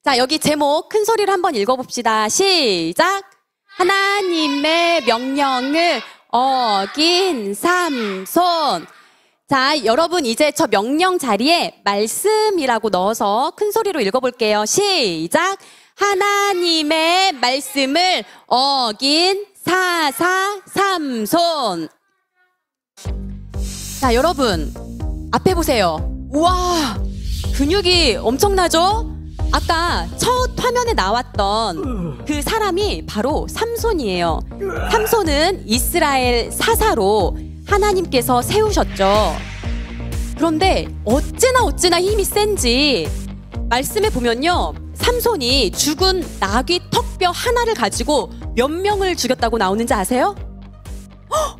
자, 여기 제목 큰 소리로 한번 읽어봅시다. 시작! 하나님의 명령을 어긴 삼손. 자, 여러분 이제 저 명령 자리에 말씀이라고 넣어서 큰 소리로 읽어볼게요. 시작! 하나님의 말씀을 어긴 삼손. 자, 여러분 앞에 보세요. 우와, 근육이 엄청나죠? 아까 첫 화면에 나왔던 그 사람이 바로 삼손이에요. 삼손은 이스라엘 사사로 하나님께서 세우셨죠. 그런데 어찌나 힘이 센지 말씀에 보면요, 삼손이 죽은 나귀 턱뼈 하나를 가지고 몇 명을 죽였다고 나오는지 아세요? 헉!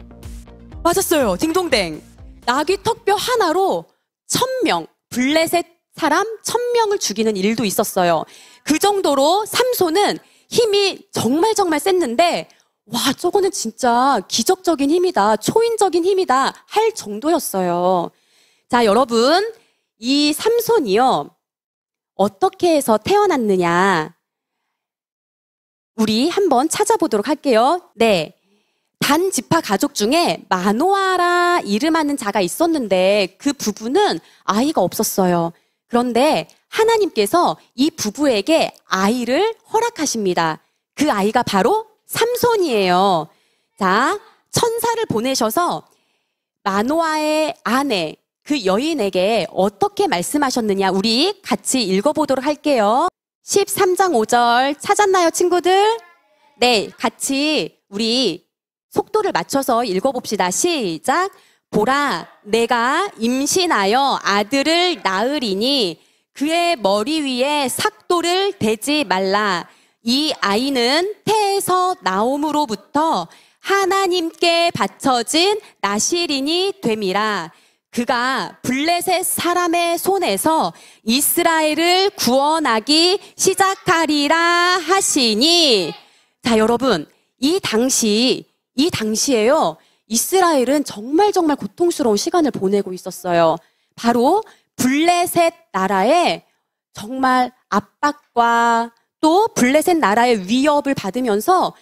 맞았어요. 딩동댕. 나귀 턱뼈 하나로 1000명, 블레셋 사람 1000명을 죽이는 일도 있었어요. 그 정도로 삼손은 힘이 정말 셌는데, 와, 저거는 진짜 기적적인 힘이다, 초인적인 힘이다 할 정도였어요. 자, 여러분, 이 삼손이요, 어떻게 해서 태어났느냐, 우리 한번 찾아보도록 할게요. 네, 단 지파 가족 중에 마노아라 이름하는 자가 있었는데 그 부부는 아이가 없었어요. 그런데 하나님께서 이 부부에게 아이를 허락하십니다. 그 아이가 바로 삼손이에요. 자, 천사를 보내셔서 마노아의 아내, 그 여인에게 어떻게 말씀하셨느냐, 우리 같이 읽어보도록 할게요. 13장 5절 찾았나요, 친구들? 네, 같이 우리 속도를 맞춰서 읽어봅시다. 시작! 보라, 내가 임신하여 아들을 낳으리니 그의 머리 위에 삭도를 대지 말라. 이 아이는 태에서 나옴으로부터 하나님께 바쳐진 나실인이 됨이라. 그가 블레셋 사람의 손에서 이스라엘을 구원하기 시작하리라 하시니. 자, 여러분, 이 당시에요, 이스라엘은 정말 고통스러운 시간을 보내고 있었어요. 바로 블레셋 나라의 정말 압박과 또 블레셋 나라의 위협을 받으면서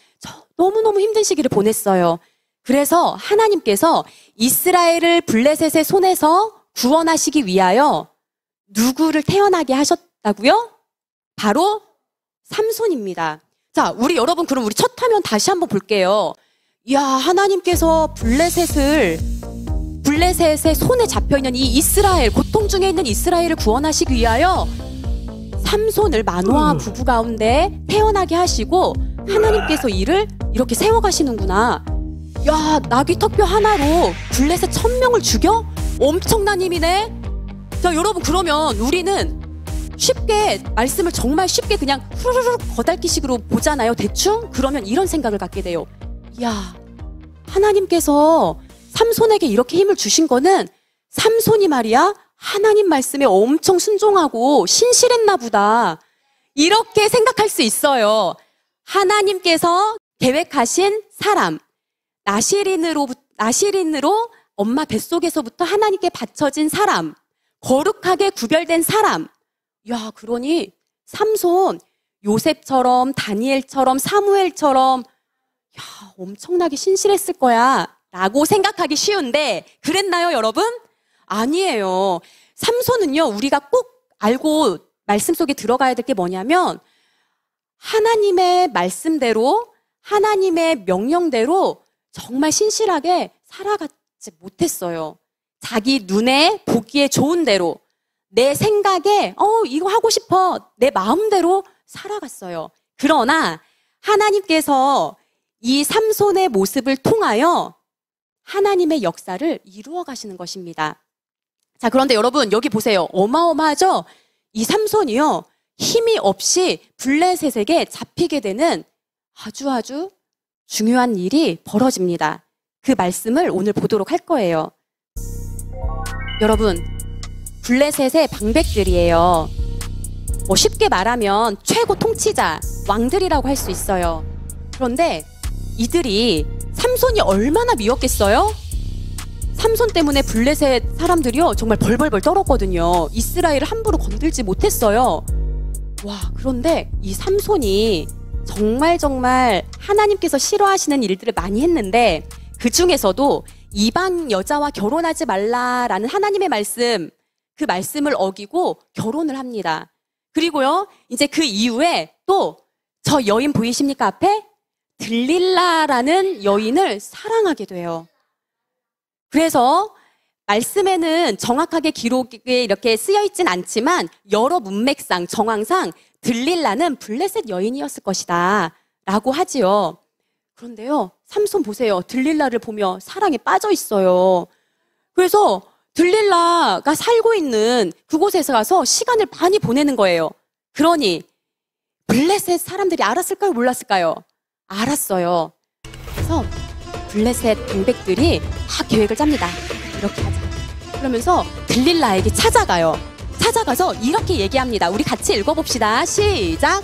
너무너무 힘든 시기를 보냈어요. 그래서 하나님께서 이스라엘을 블레셋의 손에서 구원하시기 위하여 누구를 태어나게 하셨다고요? 바로 삼손입니다. 자, 여러분, 그럼 우리 첫 화면 다시 한번 볼게요. 이야, 하나님께서 블레셋의 손에 잡혀있는 이 이스라엘, 고통 중에 있는 이스라엘을 구원하시기 위하여 삼손을 마노아 부부 가운데 태어나게 하시고 하나님께서 이를 이렇게 세워가시는구나. 야, 나귀 턱뼈 하나로 블레셋 1000명을 죽여? 엄청난 힘이네. 자, 여러분, 그러면 우리는 쉽게 말씀을 정말 쉽게 그냥 후루룩 거달기식으로 보잖아요, 대충. 그러면 이런 생각을 갖게 돼요. 야, 하나님께서 삼손에게 이렇게 힘을 주신 거는 삼손이 말이야, 하나님 말씀에 엄청 순종하고 신실했나 보다, 이렇게 생각할 수 있어요. 하나님께서 계획하신 사람, 나실인으로 엄마 뱃속에서부터 하나님께 바쳐진 사람, 거룩하게 구별된 사람. 야, 그러니 삼손, 요셉처럼, 다니엘처럼, 사무엘처럼, 야, 엄청나게 신실했을 거야 라고 생각하기 쉬운데, 그랬나요, 여러분? 아니에요. 삼손은요, 우리가 꼭 알고 말씀 속에 들어가야 될 게 뭐냐면, 하나님의 말씀대로, 하나님의 명령대로 정말 신실하게 살아가지 못했어요. 자기 눈에 보기에 좋은 대로, 내 생각에 이거 하고 싶어, 내 마음대로 살아갔어요. 그러나 하나님께서 이 삼손의 모습을 통하여 하나님의 역사를 이루어 가시는 것입니다. 자, 그런데 여러분, 여기 보세요. 어마어마하죠? 이 삼손이요, 힘이 없이 블레셋에게 잡히게 되는 아주 중요한 일이 벌어집니다. 그 말씀을 오늘 보도록 할 거예요. 여러분, 블레셋의 방백들이에요. 쉽게 말하면 최고 통치자, 왕들이라고 할 수 있어요. 그런데 이들이 삼손이 얼마나 미웠겠어요? 삼손 때문에 블레셋 사람들이요, 정말 벌벌벌 떨었거든요. 이스라엘을 함부로 건들지 못했어요. 와, 그런데 이 삼손이 정말 하나님께서 싫어하시는 일들을 많이 했는데 그 중에서도 이방 여자와 결혼하지 말라라는 하나님의 말씀, 그 말씀을 어기고 결혼을 합니다. 그리고요, 이제 그 이후에 또 저 여인 보이십니까 앞에? 들릴라라는 여인을 사랑하게 돼요. 그래서 말씀에는 정확하게 기록에 이렇게 쓰여 있진 않지만 여러 문맥상, 정황상 들릴라는 블레셋 여인이었을 것이다 라고 하지요. 그런데요, 삼손 보세요. 들릴라를 보며 사랑에 빠져 있어요. 그래서 들릴라가 살고 있는 그곳에서 가서 시간을 많이 보내는 거예요. 그러니 블레셋 사람들이 알았을까요? 몰랐을까요? 알았어요. 그래서 블레셋 방백들이 다 계획을 짭니다. 이렇게 하자. 그러면서 들릴라에게 찾아가요. 찾아가서 이렇게 얘기합니다. 우리 같이 읽어봅시다. 시작!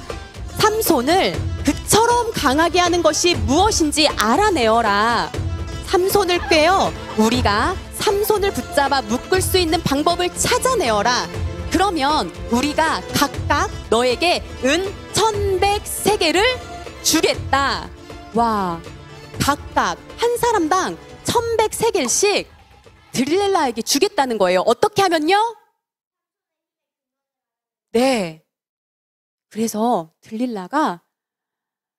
삼손을 그처럼 강하게 하는 것이 무엇인지 알아내어라. 삼손을 꿰어 우리가 삼손을 붙잡아 묶을 수 있는 방법을 찾아내어라. 그러면 우리가 각각 너에게 은 1100세겔을 주겠다. 와, 각각 한 사람당 1100세겔씩 들릴라에게 주겠다는 거예요. 어떻게 하면요? 네. 그래서 들릴라가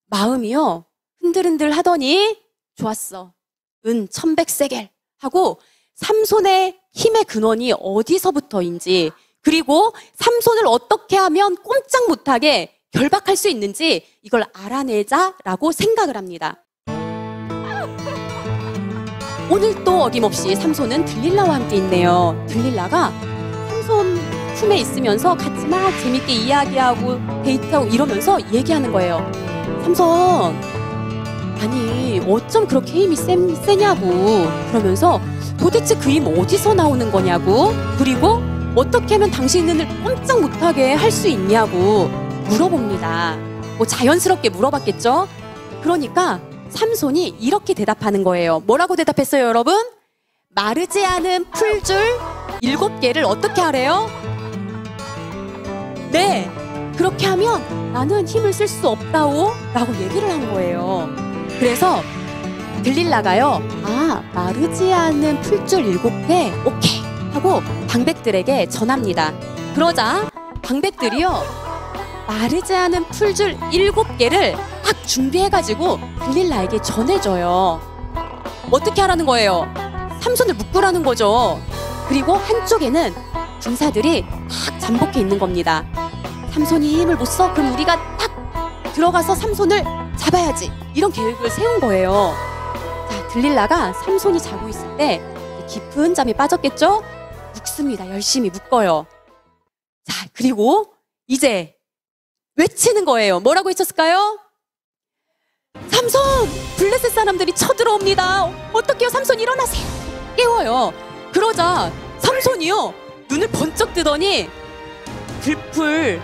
마음이요, 흔들흔들 하더니 좋았어. 은 1100세겔 하고 삼손의 힘의 근원이 어디서부터인지, 그리고 삼손을 어떻게 하면 꼼짝 못하게 결박할 수 있는지 이걸 알아내자라고 생각을 합니다. 오늘 또 어김없이 삼손은 들릴라와 함께 있네요. 들릴라가 삼손 품에 있으면서 같이 막 재밌게 이야기하고 데이트하고 이러면서 얘기하는 거예요. 삼손, 아니 어쩜 그렇게 힘이 세냐고. 그러면서 도대체 그 힘 어디서 나오는 거냐고, 그리고 어떻게 하면 당신을 꼼짝 못하게 할 수 있냐고 물어봅니다. 뭐 자연스럽게 물어봤겠죠. 그러니까 삼손이 이렇게 대답하는 거예요. 뭐라고 대답했어요, 여러분? 마르지 않은 풀줄 7개를 어떻게 하래요? 네, 그렇게 하면 나는 힘을 쓸 수 없다오 라고 얘기를 한 거예요. 그래서 들릴라가요, 아, 마르지 않은 풀줄 7개, 오케이 하고 방백들에게 전합니다. 그러자 방백들이요, 마르지 않은 풀줄 7개를 딱 준비해가지고 들릴라에게 전해줘요. 어떻게 하라는 거예요? 삼손을 묶으라는 거죠. 그리고 한쪽에는 군사들이 딱 잠복해 있는 겁니다. 삼손이 힘을 못 써? 그럼 우리가 딱 들어가서 삼손을 잡아야지. 이런 계획을 세운 거예요. 자, 들릴라가 삼손이 자고 있을 때 깊은 잠에 빠졌겠죠? 묶습니다. 열심히 묶어요. 자, 그리고 이제 외치는 거예요. 뭐라고 외쳤을까요? 삼손! 블레셋 사람들이 쳐들어옵니다. 어떡해요? 삼손 일어나세요. 깨워요. 그러자 삼손이요, 눈을 번쩍 뜨더니 풀줄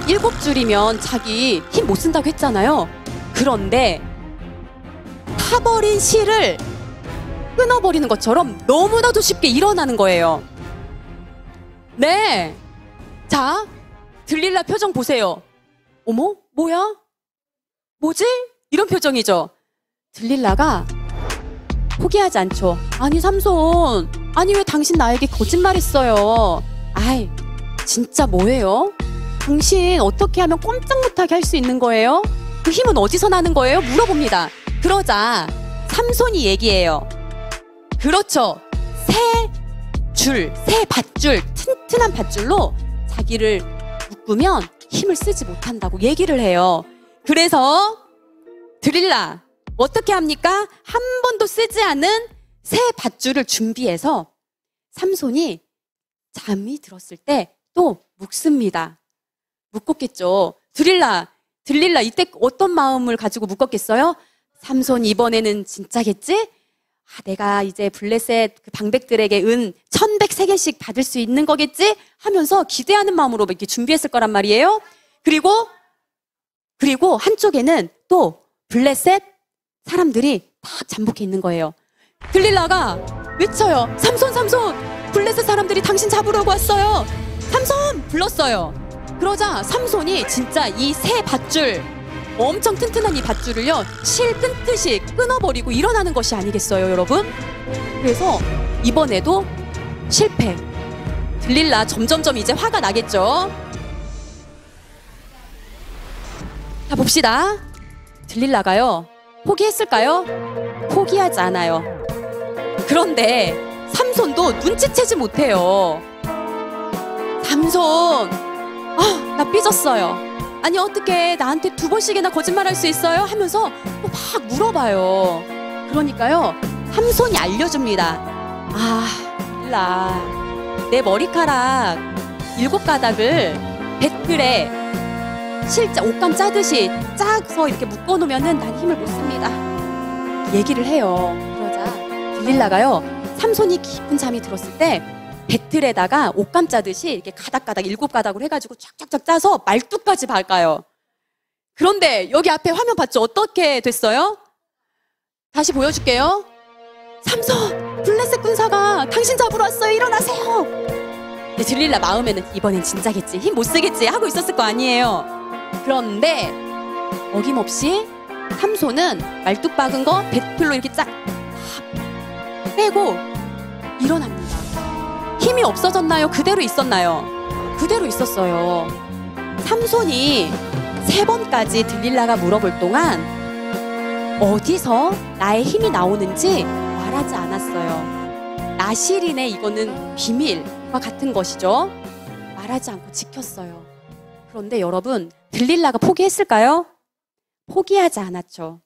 7줄이면 자기 힘 못 쓴다고 했잖아요. 그런데 타버린 실을 끊어버리는 것처럼 너무나도 쉽게 일어나는 거예요. 네. 자, 들릴라 표정 보세요. 어머? 뭐야? 뭐지? 이런 표정이죠. 들릴라가 포기하지 않죠. 아니 삼손, 아니 왜 당신 나에게 거짓말했어요? 아이, 진짜 뭐예요? 당신 어떻게 하면 꼼짝 못하게 할 수 있는 거예요? 그 힘은 어디서 나는 거예요? 물어봅니다. 그러자 삼손이 얘기해요. 그렇죠. 새 밧줄, 튼튼한 밧줄로 자기를 묶으면 힘을 쓰지 못한다고 얘기를 해요. 그래서 들릴라 어떻게 합니까? 한 번도 쓰지 않은 새 밧줄을 준비해서 삼손이 잠이 들었을 때 또 묶습니다. 묶었겠죠. 들릴라 이때 어떤 마음을 가지고 묶었겠어요? 삼손 이번에는 진짜겠지? 아, 내가 이제 블레셋 그 방백들에게 은 1100세겔씩 받을 수 있는 거겠지? 하면서 기대하는 마음으로 이렇게 준비했을 거란 말이에요. 그리고 한쪽에는 또 블레셋 사람들이 딱 잠복해 있는 거예요. 들릴라가 외쳐요. 삼손! 블레셋 사람들이 당신 잡으려고 왔어요. 삼손! 불렀어요. 그러자 삼손이 진짜 이 새 밧줄, 엄청 튼튼한 이 밧줄을요, 실 끊듯이 끊어버리고 일어나는 것이 아니겠어요, 여러분? 그래서 이번에도 실패. 들릴라 점점점 이제 화가 나겠죠? 자, 봅시다. 들릴라가요, 포기했을까요? 포기하지 않아요. 그런데 삼손도 눈치채지 못해요. 삼손, 나 삐졌어요. 아니 어떻게 나한테 2번씩이나 거짓말할 수 있어요? 하면서 또 막 물어봐요. 그러니까요, 삼손이 알려줍니다. 들릴라, 내 머리카락 7가닥을 배틀에 실제 옷감 짜듯이 짜서 이렇게 묶어놓으면은 난 힘을 못 씁니다. 얘기를 해요. 그러자 들릴라가요, 삼손이 깊은 잠이 들었을 때 배틀에다가 옷감 짜듯이 이렇게 가닥가닥 7가닥으로 해가지고 쫙쫙쫙 짜서 말뚝까지 박아요. 그런데 여기 앞에 화면 봤죠? 어떻게 됐어요? 다시 보여줄게요. 삼손! 블레셋 군사가 당신 잡으러 왔어요. 일어나세요! 근데 들릴라 마음에는 이번엔 진짜겠지, 힘 못 쓰겠지 하고 있었을 거 아니에요. 그런데 어김없이 삼손은 말뚝 박은 거 배틀로 이렇게 쫙 빼고 일어납니다. 힘이 없어졌나요? 그대로 있었나요? 그대로 있었어요. 삼손이 3번까지 들릴라가 물어볼 동안 어디서 나의 힘이 나오는지 말하지 않았어요. 나실인의 이거는 비밀과 같은 것이죠. 말하지 않고 지켰어요. 그런데 여러분, 들릴라가 포기했을까요? 포기하지 않았죠.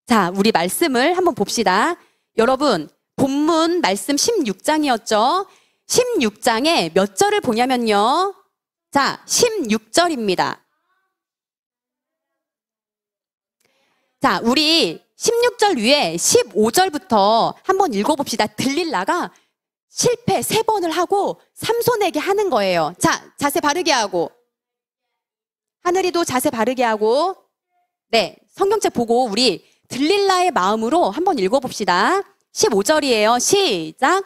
자, 우리 말씀을 한번 봅시다. 여러분, 본문 말씀 16장이었죠. 16장에 몇 절을 보냐면요. 자, 16절입니다. 자, 우리 16절 위에 15절부터 한번 읽어봅시다. 들릴라가 실패 3번을 하고 삼손에게 하는 거예요. 자, 자세 바르게 하고, 하늘이도 자세 바르게 하고, 네, 성경책 보고 우리 들릴라의 마음으로 한번 읽어봅시다. 15절이에요. 시작.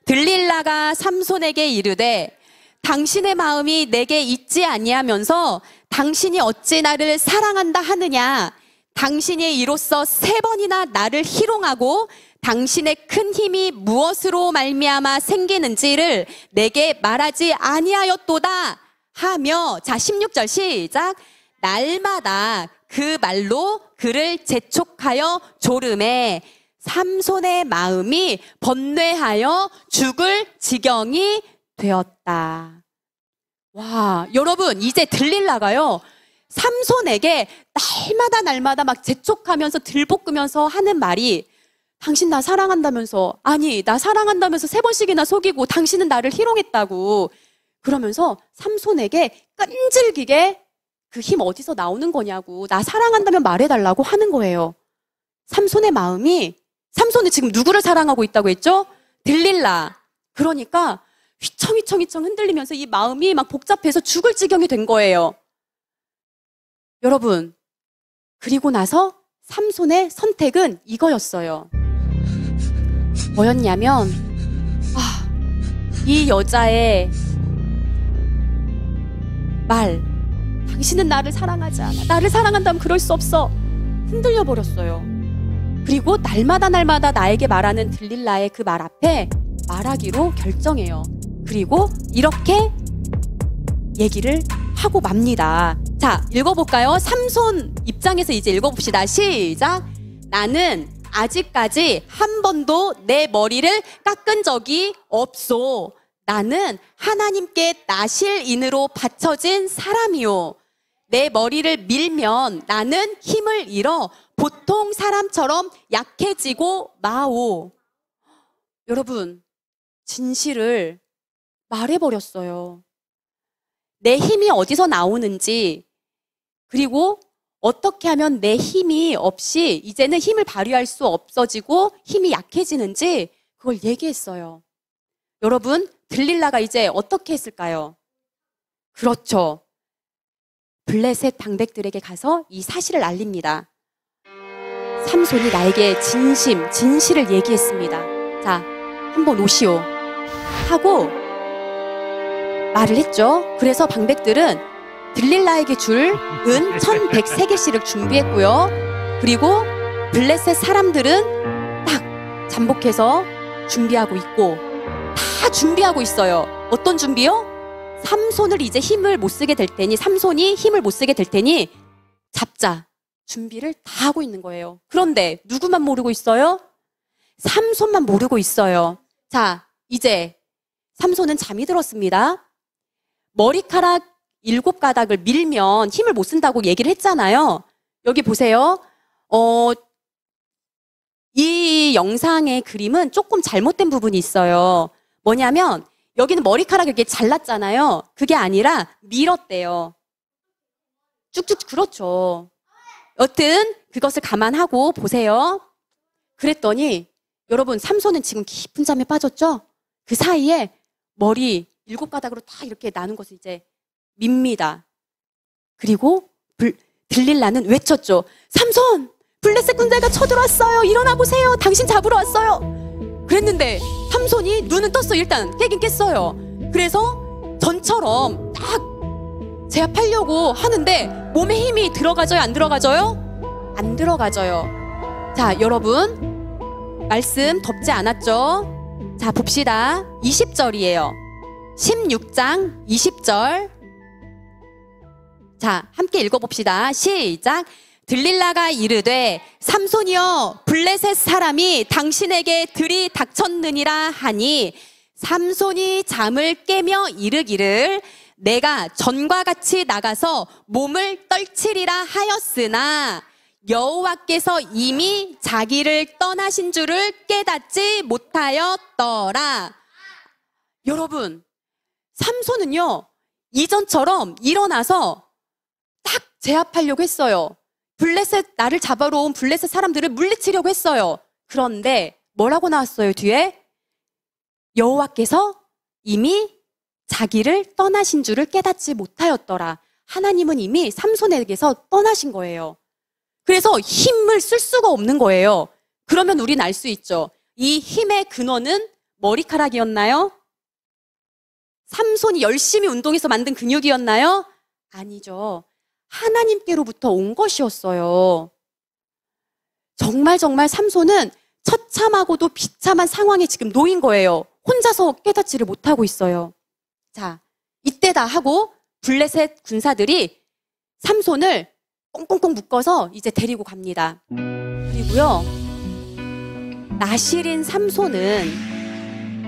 들릴라가 삼손에게 이르되 당신의 마음이 내게 있지 아니하면서 당신이 어찌 나를 사랑한다 하느냐. 당신이 이로써 3번이나 나를 희롱하고 당신의 큰 힘이 무엇으로 말미암아 생기는지를 내게 말하지 아니하였도다 하며, 자, 16절 시작. 날마다 그 말로 그를 재촉하여 조르매 삼손의 마음이 번뇌하여 죽을 지경이 되었다. 와, 여러분, 이제 들릴라가요, 삼손에게 날마다 막 재촉하면서 들볶으면서 하는 말이, 당신 나 사랑한다면서, 아니 나 사랑한다면서 3번씩이나 속이고 당신은 나를 희롱했다고 그러면서 삼손에게 끈질기게 그 힘 어디서 나오는 거냐고, 나 사랑한다면 말해달라고 하는 거예요. 삼손의 마음이, 삼손이 지금 누구를 사랑하고 있다고 했죠? 들릴라. 그러니까 휘청휘청 흔들리면서 이 마음이 막 복잡해서 죽을 지경이 된 거예요. 여러분, 그리고 나서 삼손의 선택은 이거였어요. 뭐였냐면, 이 여자의 말, 당신은 나를 사랑하지 않아, 나를 사랑한다면 그럴 수 없어, 흔들려 버렸어요. 그리고 날마다 나에게 말하는 들릴라의 그 말 앞에 말하기로 결정해요. 그리고 이렇게 얘기를 하고 맙니다. 자, 읽어볼까요? 삼손 입장에서 이제 읽어봅시다. 시작. 나는 아직까지 한 번도 내 머리를 깎은 적이 없소. 나는 하나님께 나실인으로 바쳐진 사람이요. 내 머리를 밀면 나는 힘을 잃어 보통 사람처럼 약해지고 마오. 여러분, 진실을 말해버렸어요. 내 힘이 어디서 나오는지, 그리고 어떻게 하면 내 힘이 없이 이제는 힘을 발휘할 수 없어지고 힘이 약해지는지 그걸 얘기했어요. 여러분, 들릴라가 이제 어떻게 했을까요? 그렇죠. 블레셋 방백들에게 가서 이 사실을 알립니다. 삼손이 나에게 진실을 얘기했습니다. 자, 한번 오시오 하고 말을 했죠. 그래서 방백들은 들릴라에게 줄 은 1103개씩을 준비했고요. 그리고 블레셋 사람들은 딱 잠복해서 준비하고 있고 다 준비하고 있어요. 어떤 준비요? 삼손을 이제 힘을 못 쓰게 될 테니, 삼손이 힘을 못 쓰게 될 테니 잡자. 준비를 다 하고 있는 거예요. 그런데 누구만 모르고 있어요? 삼손만 모르고 있어요. 자, 이제 삼손은 잠이 들었습니다. 머리카락 7가닥을 밀면 힘을 못 쓴다고 얘기를 했잖아요. 여기 보세요. 이 영상의 그림은 조금 잘못된 부분이 있어요. 뭐냐면 여기는 머리카락 이렇게 잘랐잖아요. 그게 아니라 밀었대요. 쭉쭉, 그렇죠. 여튼 그것을 감안하고 보세요. 그랬더니 여러분, 삼손은 지금 깊은 잠에 빠졌죠? 그 사이에 머리 7가닥으로 다 이렇게 나눈 것을 이제 밉니다. 그리고 들릴라는 외쳤죠. 삼손! 블레셋 군대가 쳐들어왔어요. 일어나 보세요. 당신 잡으러 왔어요. 그랬는데 삼손이 눈은 떴어. 일단 깨긴 깼어요. 그래서 전처럼 딱 제압하려고 하는데 몸에 힘이 들어가져요? 안 들어가져요? 안 들어가져요. 자, 여러분 말씀 덥지 않았죠? 자, 봅시다. 20절이에요. 16장 20절. 자, 함께 읽어봅시다. 시작. 들릴라가 이르되 삼손이여 블레셋 사람이 당신에게 들이닥쳤느니라 하니 삼손이 잠을 깨며 이르기를 내가 전과 같이 나가서 몸을 떨치리라 하였으나 여호와께서 이미 자기를 떠나신 줄을 깨닫지 못하였더라. 여러분, 삼손은요 이전처럼 일어나서 딱 제압하려고 했어요. 블레셋, 나를 잡아러 온 블레셋 사람들을 물리치려고 했어요. 그런데 뭐라고 나왔어요, 뒤에? 여호와께서 이미 자기를 떠나신 줄을 깨닫지 못하였더라. 하나님은 이미 삼손에게서 떠나신 거예요. 그래서 힘을 쓸 수가 없는 거예요. 그러면 우린 알 수 있죠. 이 힘의 근원은 머리카락이었나요? 삼손이 열심히 운동해서 만든 근육이었나요? 아니죠. 하나님께로부터 온 것이었어요. 정말 삼손은 처참하고도 비참한 상황에 지금 놓인 거예요. 혼자서 깨닫지를 못하고 있어요. 자, 이때다 하고 블레셋 군사들이 삼손을 꽁꽁꽁 묶어서 이제 데리고 갑니다. 그리고요, 나실인 삼손은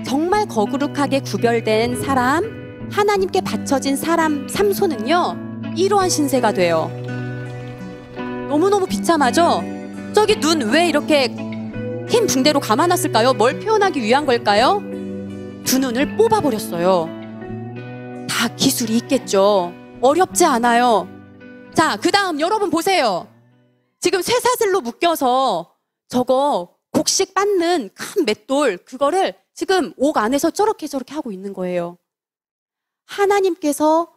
정말 거룩하게 구별된 사람, 하나님께 바쳐진 사람 삼손은요 이러한 신세가 돼요. 너무너무 비참하죠? 저기 눈 왜 이렇게 흰 붕대로 감아놨을까요? 뭘 표현하기 위한 걸까요? 두 눈을 뽑아버렸어요. 다 기술이 있겠죠. 어렵지 않아요. 자, 그 다음 여러분 보세요. 지금 쇠사슬로 묶여서 저거 곡식 빻는 큰 맷돌, 그거를 지금 옥 안에서 저렇게 하고 있는 거예요. 하나님께서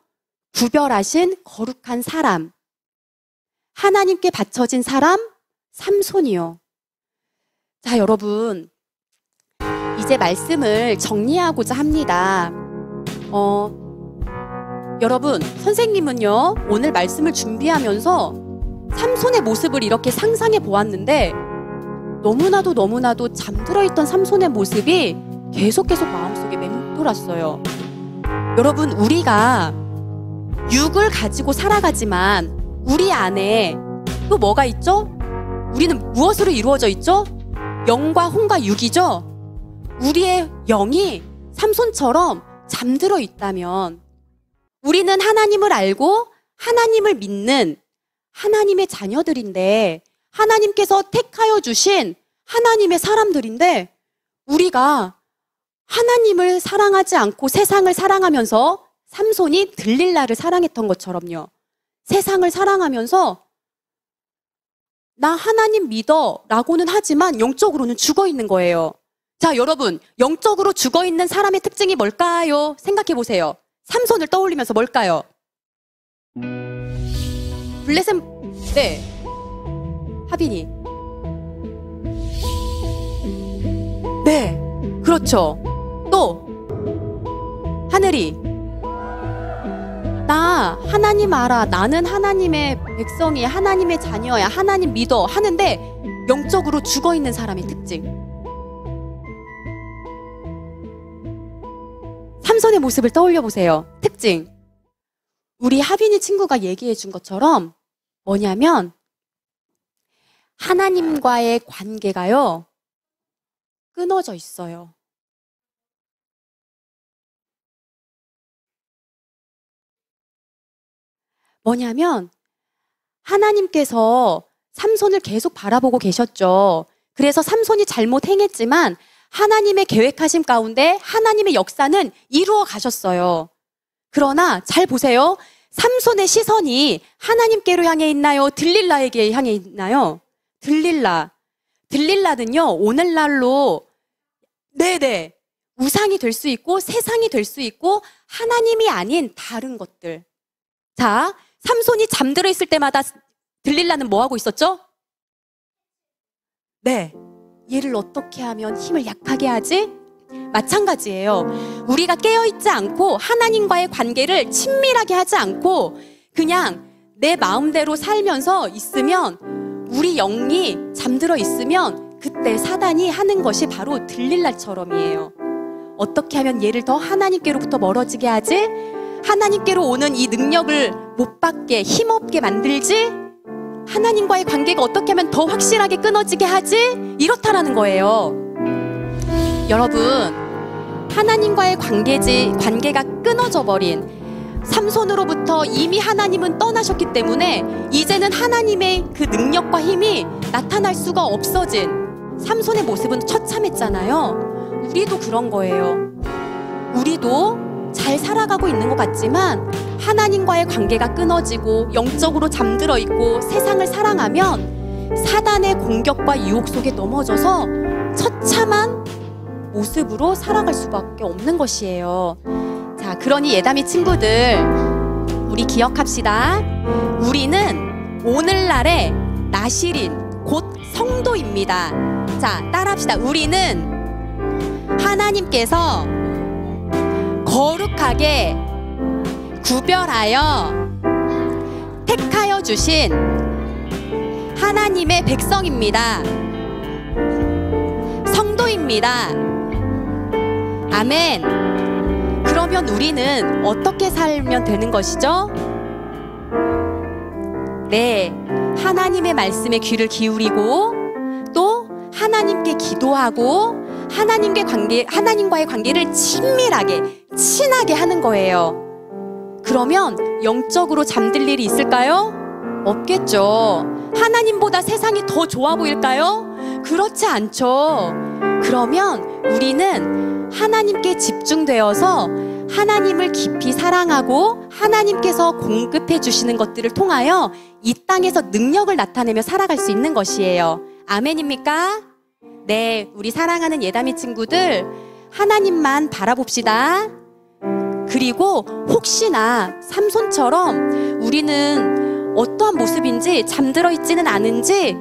구별하신 거룩한 사람, 하나님께 바쳐진 사람, 삼손이요. 자, 여러분, 이제 말씀을 정리하고자 합니다. 여러분, 선생님은요 오늘 말씀을 준비하면서 삼손의 모습을 이렇게 상상해 보았는데 너무나도 잠들어 있던 삼손의 모습이 계속 마음속에 맴돌았어요. 여러분, 우리가 육을 가지고 살아가지만 우리 안에 또 뭐가 있죠? 우리는 무엇으로 이루어져 있죠? 영과 혼과 육이죠? 우리의 영이 삼손처럼 잠들어 있다면 우리는 하나님을 알고 하나님을 믿는 하나님의 자녀들인데, 하나님께서 택하여 주신 하나님의 사람들인데, 우리가 하나님을 사랑하지 않고 세상을 사랑하면서 삼손이 들릴라를 사랑했던 것처럼요, 세상을 사랑하면서 나 하나님 믿어 라고는 하지만 영적으로는 죽어 있는 거예요. 자, 여러분, 영적으로 죽어 있는 사람의 특징이 뭘까요? 생각해 보세요. 삼손을 떠올리면서 뭘까요? 블레셋, 네, 하빈이, 네, 그렇죠. 또 하늘이, 야, 하나님 알아. 나는 하나님의 백성이야. 하나님의 자녀야. 하나님 믿어. 하는데 영적으로 죽어있는 사람의 특징. 삼손의 모습을 떠올려 보세요. 특징. 우리 하빈이 친구가 얘기해 준 것처럼 뭐냐면 하나님과의 관계가요, 끊어져 있어요. 뭐냐면 하나님께서 삼손을 계속 바라보고 계셨죠. 그래서 삼손이 잘못 행했지만 하나님의 계획하심 가운데 하나님의 역사는 이루어 가셨어요. 그러나 잘 보세요. 삼손의 시선이 하나님께로 향해 있나요? 들릴라에게 향해 있나요? 들릴라는요, 오늘날로 네네 우상이 될 수 있고 세상이 될 수 있고 하나님이 아닌 다른 것들. 자, 삼손이 잠들어 있을 때마다 들릴라는 뭐 하고 있었죠? 네, 얘를 어떻게 하면 힘을 약하게 하지? 마찬가지예요. 우리가 깨어있지 않고 하나님과의 관계를 친밀하게 하지 않고 그냥 내 마음대로 살면서 있으면, 우리 영이 잠들어 있으면 그때 사단이 하는 것이 바로 들릴라처럼이에요. 어떻게 하면 얘를 더 하나님께로부터 멀어지게 하지? 하나님께로 오는 이 능력을 못 받게, 힘없게 만들지? 하나님과의 관계가 어떻게 하면 더 확실하게 끊어지게 하지? 이렇다라는 거예요. 여러분, 하나님과의 관계가 끊어져 버린 삼손으로부터 이미 하나님은 떠나셨기 때문에 이제는 하나님의 그 능력과 힘이 나타날 수가 없어진 삼손의 모습은 처참했잖아요. 우리도 그런 거예요. 우리도 잘 살아가고 있는 것 같지만 하나님과의 관계가 끊어지고 영적으로 잠들어 있고 세상을 사랑하면 사단의 공격과 유혹 속에 넘어져서 처참한 모습으로 살아갈 수밖에 없는 것이에요. 자, 그러니 예담이 친구들, 우리 기억합시다. 우리는 오늘날의 나실인 곧 성도입니다. 자, 따라합시다. 우리는 하나님께서 거룩하게 구별하여 택하여 주신 하나님의 백성입니다. 성도입니다. 아멘. 그러면 우리는 어떻게 살면 되는 것이죠? 네, 하나님의 말씀에 귀를 기울이고 또 하나님께 기도하고 하나님과의 관계를 친하게 하는 거예요. 그러면 영적으로 잠들 일이 있을까요? 없겠죠. 하나님보다 세상이 더 좋아 보일까요? 그렇지 않죠. 그러면 우리는 하나님께 집중되어서 하나님을 깊이 사랑하고 하나님께서 공급해 주시는 것들을 통하여 이 땅에서 능력을 나타내며 살아갈 수 있는 것이에요. 아멘입니까? 네, 우리 사랑하는 예담이 친구들, 하나님만 바라봅시다. 그리고 혹시나 삼손처럼 우리는 어떠한 모습인지 잠들어 있지는 않은지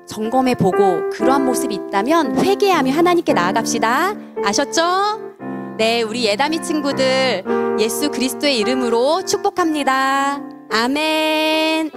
점검해보고 그러한 모습이 있다면 회개하며 하나님께 나아갑시다. 아셨죠? 네, 우리 예담이 친구들 예수 그리스도의 이름으로 축복합니다. 아멘.